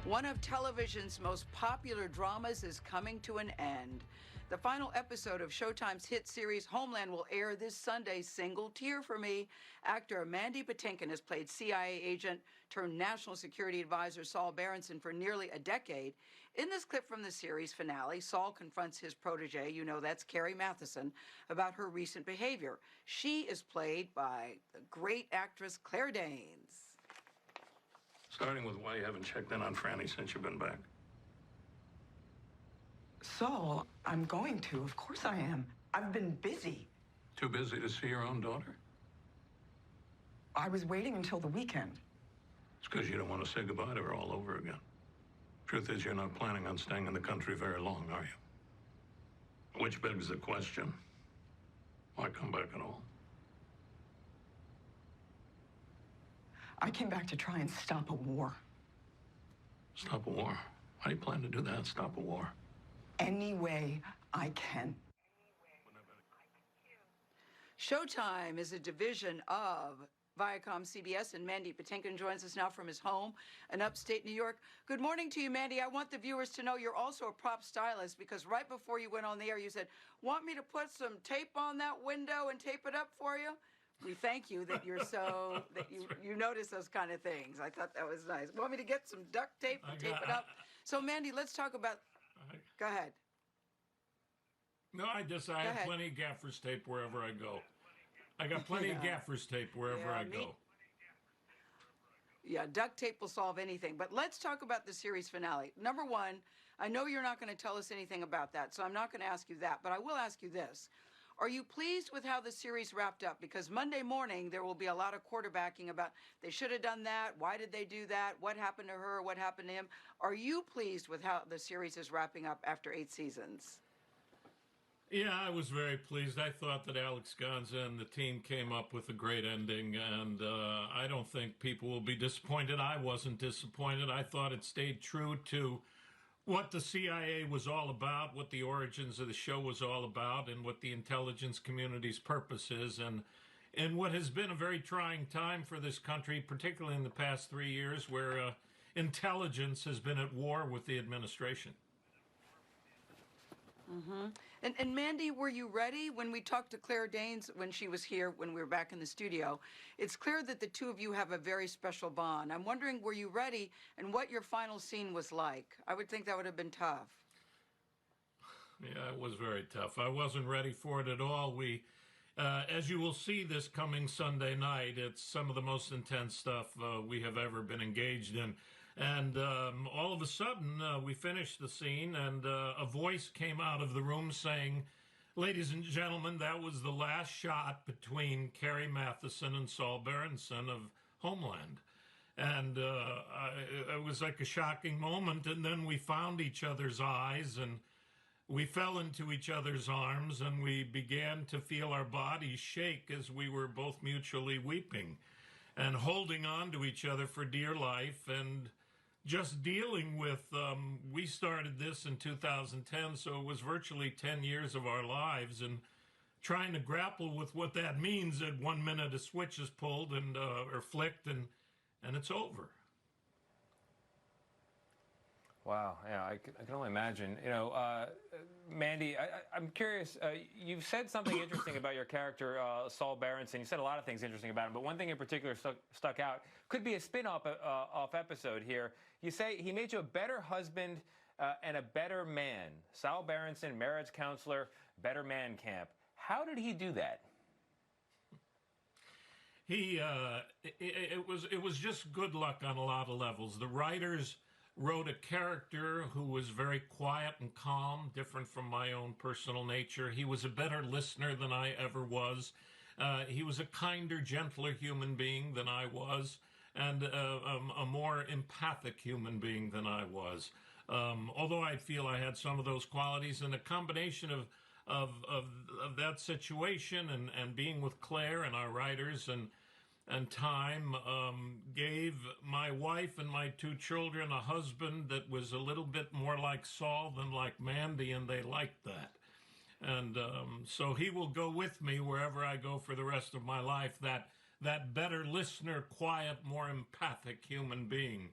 One of television's most popular dramas is coming to an end. The final episode of Showtime's hit series Homeland will air this Sunday. Single tear for me. Actor Mandy Patinkin has played CIA agent turned national security advisor Saul Berenson for nearly a decade. In this clip from the series finale, Saul confronts his protege, you know that's Carrie Mathison, about her recent behavior. She is played by the great actress Claire Danes. Starting with why you haven't checked in on Franny since you've been back. Saul, I'm going to. Of course I am. I've been busy. Too busy to see your own daughter? I was waiting until the weekend. It's because you don't want to say goodbye to her all over again. Truth is, you're not planning on staying in the country very long, are you? Which begs the question, why come back at all? I came back to try and stop a war. Stop a war? How do you plan to do that, stop a war? Any way I can. Showtime is a division of Viacom CBS, and Mandy Patinkin joins us now from his home in upstate New York. Good morning to you, Mandy. I want the viewers to know you're also a prop stylist, because right before you went on the air, you said, want me to put some tape on that window and tape it up for you? We thank you that you're so, that you notice those kind of things. I thought that was nice. Want me to get some duct tape and tape it up? So, Mandy, let's talk about, go ahead. No, I have plenty of gaffer's tape wherever I go. I got plenty of gaffer's tape wherever I go. Yeah, duct tape will solve anything. But let's talk about the series finale. Number one, I know you're not going to tell us anything about that, so I'm not going to ask you that. But I will ask you this. Are you pleased with how the series wrapped up? Because Monday morning, there will be a lot of quarterbacking about they should have done that, why did they do that, what happened to her, what happened to him. Are you pleased with how the series is wrapping up after 8 seasons? Yeah, I was very pleased. I thought that Alex Gonza and the team came up with a great ending, and I don't think people will be disappointed. I wasn't disappointed. I thought it stayed true to what the CIA was all about, what the origins of the show was all about, and what the intelligence community's purpose is, and what has been a very trying time for this country, particularly in the past 3 years, where intelligence has been at war with the administration. Mm-hmm. And Mandy, were you ready when we talked to Claire Danes when she was here, when we were back in the studio? It's clear that the two of you have a very special bond. I'm wondering, were you ready and what your final scene was like? I would think that would have been tough. Yeah, it was very tough. I wasn't ready for it at all. As you will see this coming Sunday night, it's some of the most intense stuff we have ever been engaged in. And all of a sudden, we finished the scene, and a voice came out of the room saying, ladies and gentlemen, that was the last shot between Carrie Mathison and Saul Berenson of Homeland. And it was like a shocking moment, and then we found each other's eyes, and we fell into each other's arms, and we began to feel our bodies shake as we were both mutually weeping and holding on to each other for dear life, and just dealing with, we started this in 2010, so it was virtually 10 years of our lives, and trying to grapple with what that means at 1 minute a switch is pulled and or flicked, and it's over. Wow, yeah, I can only imagine. You know, Mandy, I'm curious, you've said something interesting about your character, Saul Berenson. You said a lot of things interesting about him, but one thing in particular stuck out. Could be a spin-off off episode here. You say he made you a better husband and a better man. Saul Berenson, marriage counselor, better man camp. How did he do that? It was just good luck on a lot of levels. The writers wrote a character who was very quiet and calm, different from my own personal nature. He was a better listener than I ever was. He was a kinder, gentler human being than I was, and a more empathic human being than I was. Although I feel I had some of those qualities, and a combination of that situation and being with Claire and our writers and time gave my wife and my 2 children a husband that was a little bit more like Saul than like Mandy, and they liked that. And so he will go with me wherever I go for the rest of my life, that better listener, quiet, more empathic human being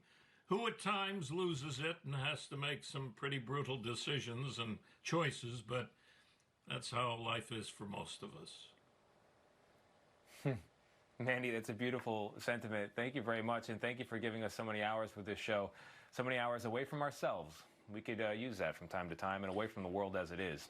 who at times loses it and has to make some pretty brutal decisions and choices, but that's how life is for most of us. Mandy, that's a beautiful sentiment. Thank you very much, and thank you for giving us so many hours with this show, so many hours away from ourselves. We could use that from time to time and away from the world as it is.